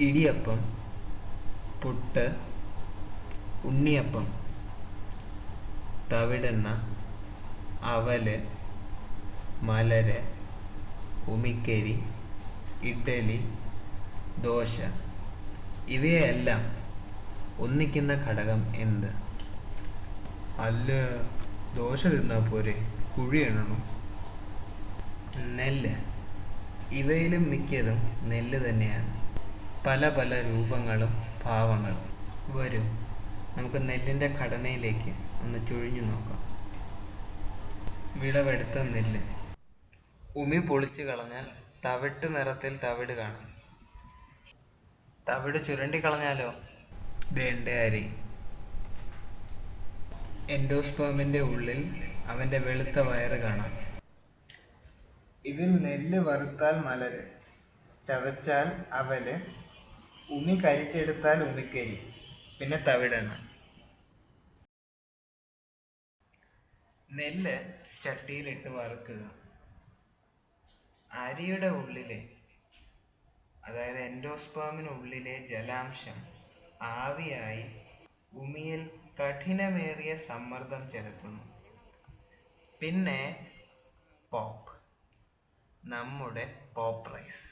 ഇടിയപ്പം, പുട്ട്, ഉണ്ണിയപ്പം, തവിടെണ്ണ, അവല്, മലര്, ഉമിക്കരി, ഇഡ്ഡലി, ദോശ ഇവയെല്ലാം ഒന്നിക്കുന്ന ഘടകം എന്ത്? അല്ല, ദോശ തിന്നാ പോരെ, കുഴി എണ്ണണം. നെല്ല്. ഇവയിലും മിക്കതും നെല്ല് തന്നെയാണ്. പല പല രൂപങ്ങളും ഭാവങ്ങളും. വരും, നമുക്ക് നെല്ലിൻ്റെ ഘടനയിലേക്ക് ഒന്ന് ചുഴിഞ്ഞു നോക്കാം. വിളവെടുത്ത നെല്ല്. ഉമി പൊളിച്ചു കളഞ്ഞാൽ തവിട്ട് നിറത്തിൽ തവിട് കാണാം. തവിട് ചുരണ്ടി കളഞ്ഞാലോ? ദേണ്ടെ അരി. എൻഡോസ്പേമിൻ്റെ ഉള്ളിൽ അവൻ്റെ വെളുത്ത വയറ് കാണാം. ഇതിൽ നെല്ല് വറുത്താൽ മലര്, ചതച്ചാൽ അവല്, ഉമി കരിച്ചെടുത്താൽ ഉമിക്കരി, പിന്നെ തവിടെണ്ണ. നെല്ല് ചട്ടിയിലിട്ട് വറുക്കുക. അരിയുടെ ഉള്ളിലെ, അതായത് എൻഡോസ്പേമിനുള്ളിലെ ജലാംശം ആവിയായി ഉമിയിൽ കഠിനമേറിയ സമ്മർദ്ദം ചെലുത്തുന്നു. പിന്നെ പോപ്പ്, നമ്മുടെ പോപ്പ് റൈസ്.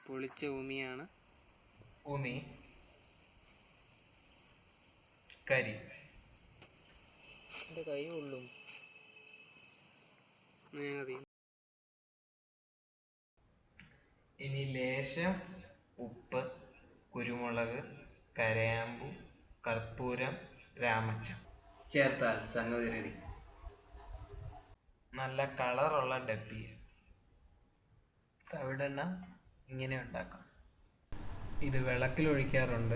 പൊളിച്ച ഉമിയാണ് ഉമി, കരി. എൻ്റെ കൈ കൊള്ളും. ഇനി ലേശം ഉപ്പ്, കുരുമുളക്, കരയാമ്പു, കർപ്പൂരം, രാമച്ചം ചേർത്താൽ സംഗതി റെഡി. നല്ല കളറുള്ള ഡബ്ബി. തവിടെണ്ണ ഇങ്ങനെ ഉണ്ടാക്കാം. ഇത് വിളക്കിലൊഴിക്കാറുണ്ട്.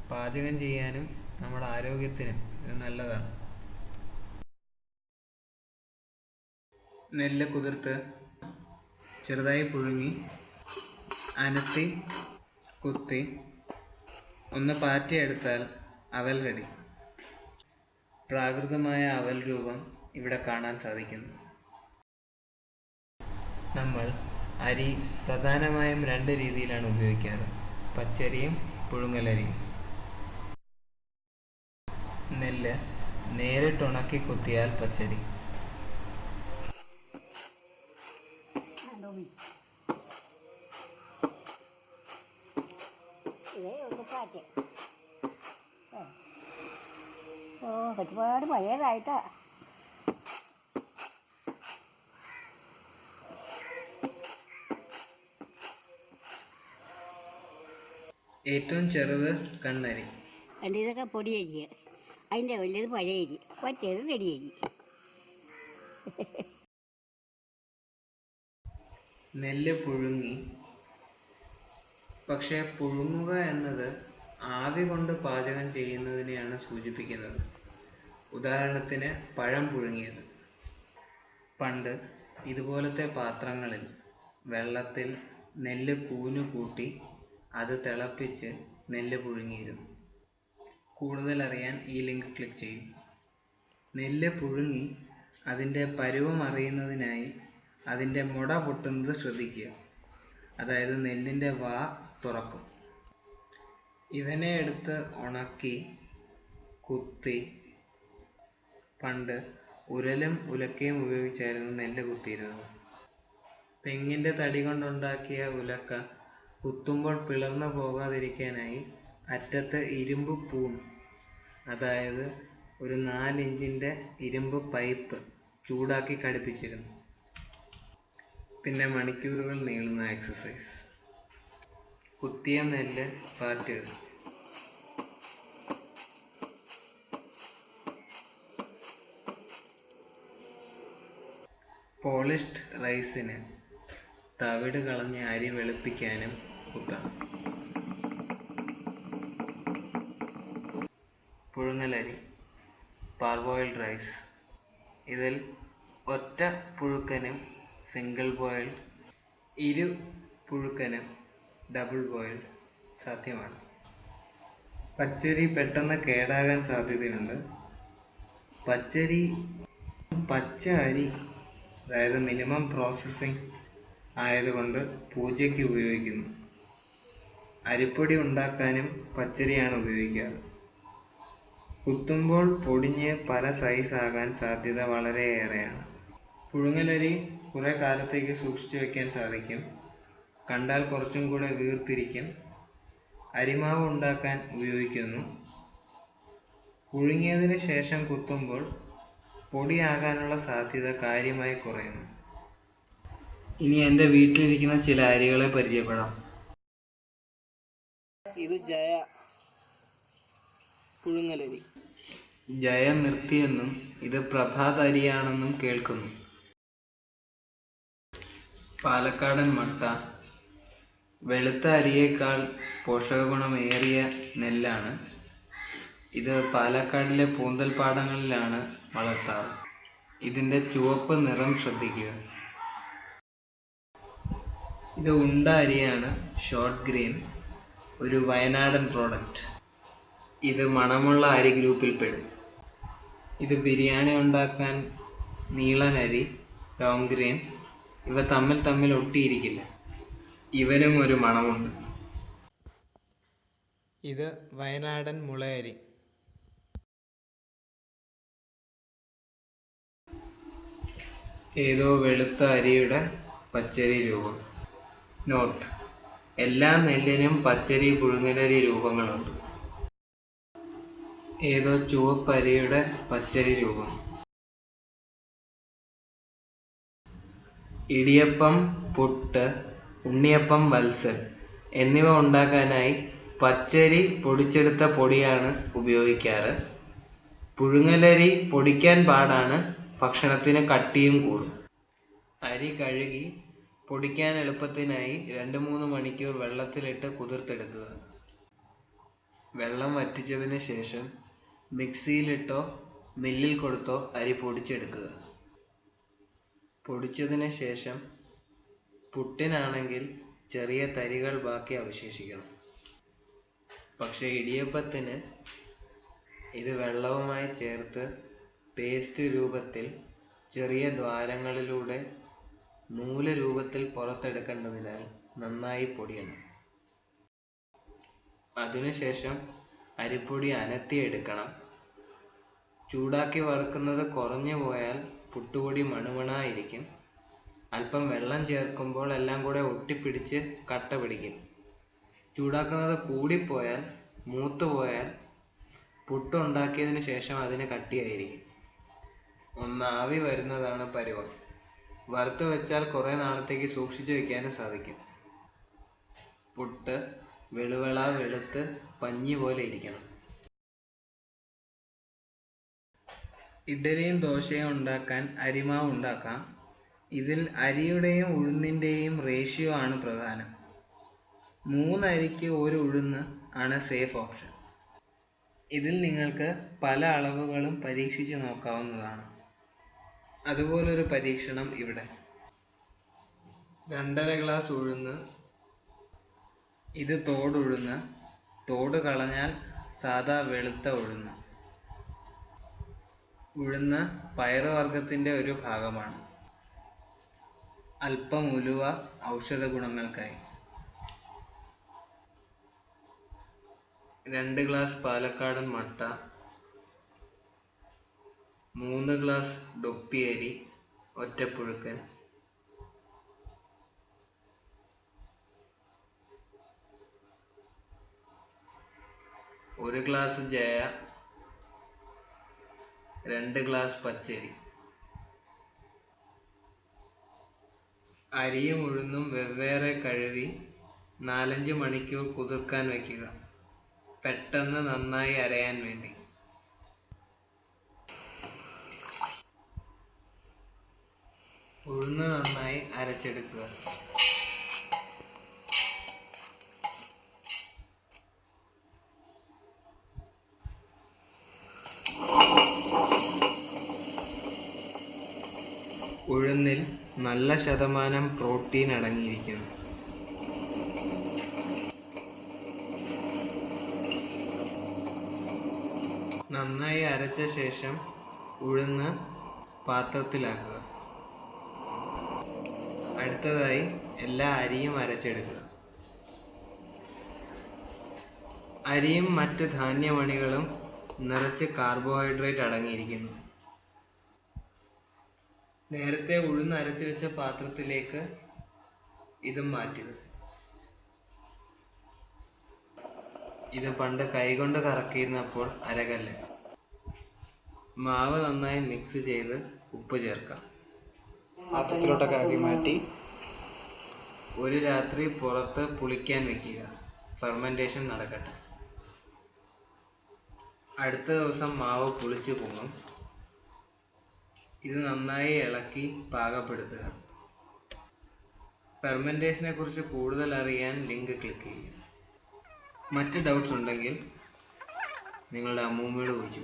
പാചകം ചെയ്യാനും നമ്മുടെ ആരോഗ്യത്തിനും ഇത് നല്ലതാണ്. നെല്ല് കുതിർത്ത് ചെറുതായി പുഴുങ്ങി അനത്തി കുത്തി ഒന്ന് പാറ്റിയെടുത്താൽ അവൽ റെഡി. പ്രാകൃതമായ അവൽ രൂപം ഇവിടെ കാണാൻ സാധിക്കുന്നു. നമ്മൾ അരി പ്രധാനമായും 2 രീതിയിലാണ് ഉപയോഗിക്കാറ്: പച്ചരിയും പുഴുങ്ങലരിയും. നെല്ല് നേരിട്ട് ഉണക്കി കുത്തിയാൽ പച്ചരി. ഒരുപാട് പഴയതായിട്ടാ. ഏറ്റവും ചെറുത് കണ്ണരി. ഇതൊക്കെ പൊടിയരി, അതിൻ്റെ വലിയത് പഴയ അരി, മറ്റേത് നെടിയരി. നെല്ല് പുഴുങ്ങി. പക്ഷേ പുഴുങ്ങുക എന്നത് ആവി കൊണ്ട് പാചകം ചെയ്യുന്നതിനെയാണ് സൂചിപ്പിക്കുന്നത്. ഉദാഹരണത്തിന് പഴം പുഴുങ്ങിയത്. പണ്ട് ഇതുപോലത്തെ പാത്രങ്ങളിൽ വെള്ളത്തിൽ നെല്ല് കൂന് കൂട്ടി അത് തിളപ്പിച്ച് നെല്ല് പുഴുങ്ങിയിരുന്നു. കൂടുതൽ അറിയാൻ ഈ ലിങ്ക് ക്ലിക്ക് ചെയ്യും. നെല്ല് പുഴുങ്ങി അതിൻ്റെ പരുവം അറിയുന്നതിനായി അതിൻ്റെ മുട പൊട്ടുന്നത് ശ്രദ്ധിക്കുക. അതായത് നെല്ലിൻ്റെ വാ തുറക്കും. ഇവനെ എടുത്ത് ഉണക്കി കുത്തി. പണ്ട് ഉരലും ഉലക്കയും ഉപയോഗിച്ചായിരുന്നു നെല്ല് കുത്തിയിരുന്നത്. തെങ്ങിൻ്റെ തടി കൊണ്ടുണ്ടാക്കിയ ഉലക്ക കുത്തുമ്പോൾ പിളർന്നു പോകാതിരിക്കാനായി അറ്റത്ത് ഇരുമ്പ് പൂൺ, അതായത് ഒരു 4 ഇഞ്ചിൻ്റെ ഇരുമ്പ് പൈപ്പ് ചൂടാക്കി ഘടിപ്പിച്ചിരുന്നു. പിന്നെ മണിക്കൂറുകൾ നീളുന്ന എക്സസൈസ്. കുത്തിയ നെല്ല് പാറ്റുക. പോളിഷ്ഡ് റൈസിന് തവിട് കളഞ്ഞ് അരി വെളുപ്പിക്കാനും കുത്താം. പുഴുങ്ങലരി, പാർബോയിൽഡ് റൈസ്. ഇതിൽ ഒറ്റ പുഴുക്കനും സിംഗിൾ ബോയിൽഡ്, ഇരു പുഴുക്കനും ഡബിൾ ബോയിൽഡ് സാധ്യമാണ്. പച്ചരി പെട്ടെന്ന് കേടാകാൻ സാധ്യതയുണ്ട്. പച്ചരി പച്ച അരി, അതായത് മിനിമം പ്രോസസ്സിംഗ് ആയതുകൊണ്ട് പൂജയ്ക്ക് ഉപയോഗിക്കുന്നു. അരിപ്പൊടി ഉണ്ടാക്കാനും പച്ചരിയാണ് ഉപയോഗിക്കാറ്. കുത്തുമ്പോൾ പൊടിഞ്ഞ് പല സൈസ് ആകാൻ സാധ്യത വളരെയേറെയാണ്. പുഴുങ്ങലരി കുറെ കാലത്തേക്ക് സൂക്ഷിച്ചു വെക്കാൻ സാധിക്കും. കണ്ടാൽ കുറച്ചും കൂടെ വീർത്തിരിക്കും. അരിമാവ് ഉണ്ടാക്കാൻ ഉപയോഗിക്കുന്നു. പുഴുങ്ങിയതിന് ശേഷം കുത്തുമ്പോൾ പൊടിയാകാനുള്ള സാധ്യത കാര്യമായി കുറയുന്നു. ഇനി എൻ്റെ വീട്ടിലിരിക്കുന്ന ചില അരികളെ പരിചയപ്പെടാം. ഇത് ജയ പുഴുങ്ങലരി. ജയം നിർത്തിയെന്നും ഇത് പ്രഭാത് അരിയാണെന്നും കേൾക്കുന്നു. പാലക്കാടൻ മട്ട വെളുത്ത അരിയേക്കാൾ പോഷകഗുണമേറിയ നെല്ലാണ്. ഇത് പാലക്കാടിലെ പൂന്തൽപ്പാടങ്ങളിലാണ് വളർത്താറ്. ഇതിൻ്റെ ചുവപ്പ് നിറം ശ്രദ്ധിക്കുക. ഇത് ഉണ്ട അരിയാണ്, ഷോർട്ട് ഗ്രെയിൻ, ഒരു വയനാടൻ പ്രോഡക്റ്റ്. ഇത് മണമുള്ള അരി ഗ്രൂപ്പിൽപ്പെടും. ഇത് ബിരിയാണി ഉണ്ടാക്കാൻ നീളൻ അരി, ലോങ് ഗ്രെയിൻ, ഇവ തമ്മിൽ ഒട്ടിയിരിക്കില്ല. ഇവനും ഒരു മണമുണ്ട്. ഇത് വയനാടൻ മുളയരി. ഏതോ വെളുത്ത അരിയുടെ പച്ചരി രൂപം. നോട്ട്: എല്ലാ നെല്ലിനും പച്ചരി പുഴുങ്ങലരി രൂപങ്ങളുണ്ട്. ഏതോ ചുവപ്പരിയുടെ പച്ചരി രൂപം. ഇടിയപ്പം, പുട്ട്, ഉണ്ണിയപ്പം, വത്സൽ എന്നിവ ഉണ്ടാക്കാനായി പച്ചരി പൊടിച്ചെടുത്ത പൊടിയാണ് ഉപയോഗിക്കാറ്. പുഴുങ്ങലരി പൊടിക്കാൻ പാടാണ്, ഭക്ഷണത്തിന് കട്ടിയും കൂടും. അരി കഴുകി പൊടിക്കാൻ എളുപ്പത്തിനായി 2-3 മണിക്കൂർ വെള്ളത്തിലിട്ട് കുതിർത്തെടുക്കുക. വെള്ളം വറ്റിച്ചതിന് ശേഷം മിക്സിയിലിട്ടോ മില്ലിൽ കൊടുത്തോ അരി പൊടിച്ചെടുക്കുക. പൊടിച്ചതിന് ശേഷം പുട്ടിനാണെങ്കിൽ ചെറിയ തരികൾ ബാക്കി അവശേഷിക്കണം. പക്ഷേ ഇടിയപ്പത്തിന് ഇത് വെള്ളവുമായി ചേർത്ത് പേസ്റ്റ് രൂപത്തിൽ ചെറിയ ദ്വാരങ്ങളിലൂടെ നൂല് രൂപത്തിൽ പുറത്തെടുക്കേണ്ടതിനാൽ നന്നായി പൊടിയണം. അതിനുശേഷം അരിപ്പൊടി അനത്തിയെടുക്കണം. ചൂടാക്കി വറുക്കുന്നത് കുറഞ്ഞു പോയാൽ പുട്ടുപൊടി മണുമണായിരിക്കും. അല്പം വെള്ളം ചേർക്കുമ്പോൾ എല്ലാം കൂടെ ഒട്ടിപ്പിടിച്ച് കട്ട പിടിക്കും. ചൂടാക്കുന്നത് കൂടിപ്പോയാൽ, മൂത്തുപോയാൽ പുട്ടുണ്ടാക്കിയതിന് ശേഷം അതിന് കട്ടിയായിരിക്കും. ഒന്ന് ആവി വരുന്നതാണ് പരുവം. വറുത്ത് വെച്ചാൽ കുറേ നാളത്തേക്ക് സൂക്ഷിച്ചു വെക്കാനും സാധിക്കും. പുട്ട് വെളുവെള വെളുത്ത് പഞ്ഞി പോലെ ഇരിക്കണം. ഇഡ്ഡലിയും ദോശയും ഉണ്ടാക്കാൻ അരിമാവ് ഉണ്ടാക്കാം. ഇതിൽ അരിയുടെയും ഉഴുന്നിൻ്റെയും റേഷ്യോ ആണ് പ്രധാനം. 3 അരിക്ക് 1 ഉഴുന്ന് ആണ് സേഫ് ഓപ്ഷൻ. ഇതിൽ നിങ്ങൾക്ക് പല അളവുകളും പരീക്ഷിച്ച് നോക്കാവുന്നതാണ്. അതുപോലൊരു പരീക്ഷണം ഇവിടെ. 2½ ഗ്ലാസ് ഉഴുന്ന്. ഇത് തോടുഴുന്ന്. തോട് കളഞ്ഞാൽ സാദാ വെളുത്ത ഉഴുന്ന്. ഉഴുന്ന് പയറുവർഗ്ഗത്തിൻ്റെ ഒരു ഭാഗമാണ്. അല്പം ഉലുവ ഔഷധ ഗുണങ്ങൾക്കായി. 2 ഗ്ലാസ് പാലക്കാടൻ മട്ട. 3 ഗ്ലാസ് ഡൊപ്പിയരി ഒറ്റപ്പുഴുക്കൻ. 1 ഗ്ലാസ് ജയ. 2 ഗ്ലാസ് പച്ചരി. അരിയും ഉഴുന്നും വെവ്വേറെ കഴുകി 4-5 മണിക്കൂർ കുതിർക്കാൻ വയ്ക്കുക. പെട്ടെന്ന് നന്നായി അരയാൻ വേണ്ടി. ഉഴുന്ന് നന്നായി അരച്ചെടുക്കുക. ഉഴുന്നിൽ നല്ല ശതമാനം പ്രോട്ടീൻ അടങ്ങിയിരിക്കുന്നു. നന്നായി അരച്ച ശേഷം ഉഴുന്ന് പാത്രത്തിലാക്കുക. അടുത്തതായി എല്ലാ അരിയും അരച്ചെടുക്കുക. അരിയും മറ്റ് ധാന്യമണികളും നിറച്ച് കാർബോഹൈഡ്രേറ്റ് അടങ്ങിയിരിക്കുന്നു. നേരത്തെ ഉഴുന്ന് അരച്ചു വെച്ച പാത്രത്തിലേക്ക് ഇതും മാറ്റുക. ഇത് പണ്ട് കൈകൊണ്ട് കറക്കിയിരുന്നപ്പോൾ അരകല്ല്. മാവ് നന്നായി മിക്സ് ചെയ്ത് ഉപ്പ് ചേർക്കാം. പാത്രത്തിലോട്ടൊക്കെ ആക്കി മാറ്റി ഒരു രാത്രി പുറത്ത് പുളിക്കാൻ വെക്കുക. ഫെർമെൻറ്റേഷൻ നടക്കട്ടെ. അടുത്ത ദിവസം മാവ് പുളിച്ചു പൊങ്ങും. ഇത് നന്നായി ഇളക്കി പാകപ്പെടുത്തുക. ഫെർമെൻറ്റേഷനെ കുറിച്ച് കൂടുതൽ അറിയാൻ ലിങ്ക് ക്ലിക്ക് ചെയ്യുക. മറ്റ് ഡൗട്ട്സ് ഉണ്ടെങ്കിൽ നിങ്ങളുടെ അമ്മൂമ്മയോട് ചോദിച്ചു.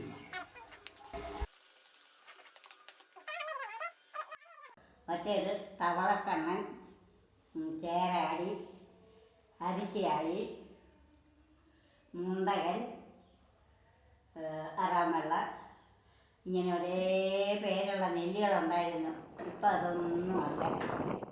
മറ്റേത് തവളക്കണ്ണൻ, ചേരാടി, അരിക്കയാഴി, മുണ്ടകൻ, അറാമള്ള, ഇങ്ങനെ ഒരേ പേരുള്ള നെല്ലുകളുണ്ടായിരുന്നു. ഇപ്പം അതൊന്നും അല്ല.